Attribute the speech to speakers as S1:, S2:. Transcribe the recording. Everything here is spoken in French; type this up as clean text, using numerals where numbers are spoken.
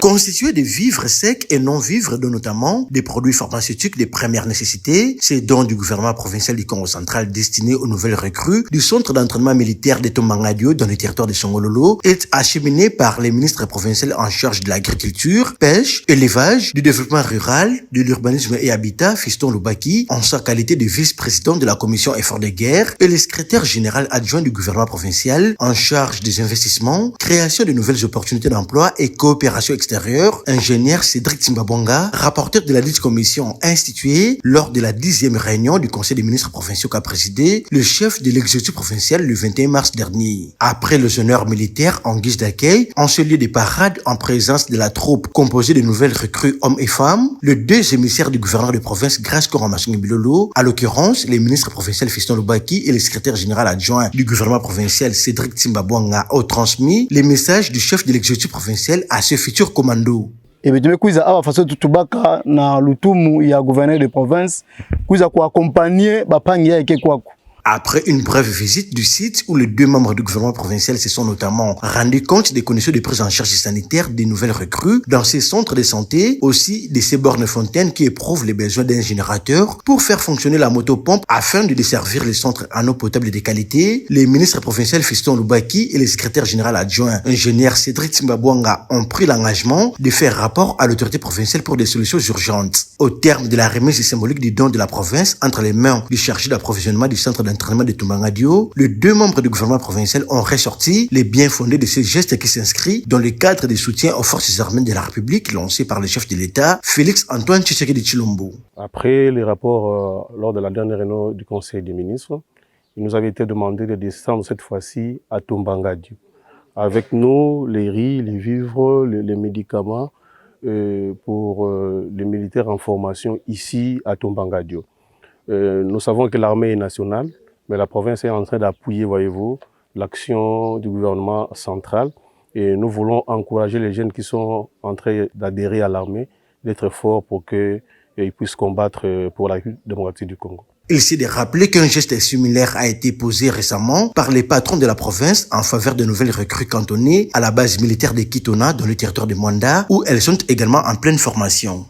S1: Constitué de vivres secs et non-vivres, dont notamment des produits pharmaceutiques de première nécessité, ces dons du gouvernement provincial du Congo central destinés aux nouvelles recrues du centre d'entraînement militaire de Tombangadio dans le territoire de Songololo est acheminé par les ministres provinciaux en charge de l'agriculture, pêche, élevage, du développement rural, de l'urbanisme et habitat, Fiston Lubaki, en sa qualité de vice-président de la commission effort de guerre et le secrétaire général adjoint du gouvernement provincial en charge des investissements, création de nouvelles opportunités d'emploi et coopération extérieure, ingénieur Cédric Timbabonga, rapporteur de la dite commission instituée lors de la 10e réunion du Conseil des ministres provinciaux qu'a présidé le chef de l'exécutif provincial le 21 mars dernier. Après les honneurs militaires en guise d'accueil, en ce lieu de parade en présence de la troupe composée de nouvelles recrues hommes et femmes, les deux émissaires du gouverneur de province Grace Koramasung Bilolo, à l'occurrence les ministres provinciaux Fiston Lubaki et le secrétaire général adjoint du gouvernement provincial Cédric Timbabonga, ont transmis les messages du chef de l'exécutif provincial à ce futur commando.
S2: Et bien, kuiza awa faso tutubaka na lutumu ya gouverneur de province kuiza kuaccompagner bapangi yake kwako.
S1: Après une brève visite du site où les deux membres du gouvernement provincial se sont notamment rendus compte des conditions de prise en charge sanitaire des nouvelles recrues dans ces centres de santé, aussi de ces bornes fontaines qui éprouvent les besoins d'un générateur pour faire fonctionner la motopompe afin de desservir les centres en eau potable et de qualité, les ministres provinciaux Fiston Lubaki et le secrétaire général adjoint ingénieur Cédric Timbabonga ont pris l'engagement de faire rapport à l'autorité provinciale pour des solutions urgentes. Au terme de la remise symbolique du don de la province entre les mains du chargé d'approvisionnement du centre d'entraînement de Tombangadio, les deux membres du gouvernement provincial ont ressorti les biens fondés de ces gestes qui s'inscrivent dans le cadre des soutiens aux forces armées de la République lancés par le chef de l'État, Félix Antoine Tshisekedi Tshilombo.
S3: Après les rapports lors de la dernière réunion du Conseil des ministres, il nous avait été demandé de descendre cette fois-ci à Tombangadio. Avec nous, les riz, les vivres, les médicaments pour les militaires en formation ici à Tombangadio. Nous savons que l'armée est nationale, mais la province est en train d'appuyer, voyez-vous, l'action du gouvernement central. Et nous voulons encourager les jeunes qui sont en train d'adhérer à l'armée, d'être forts pour qu'ils puissent combattre pour la lutte démocratique du Congo.
S1: Il s'est de rappeler qu'un geste similaire a été posé récemment par les patrons de la province en faveur de nouvelles recrues cantonnées à la base militaire de Kitona dans le territoire de Mwanda où elles sont également en pleine formation.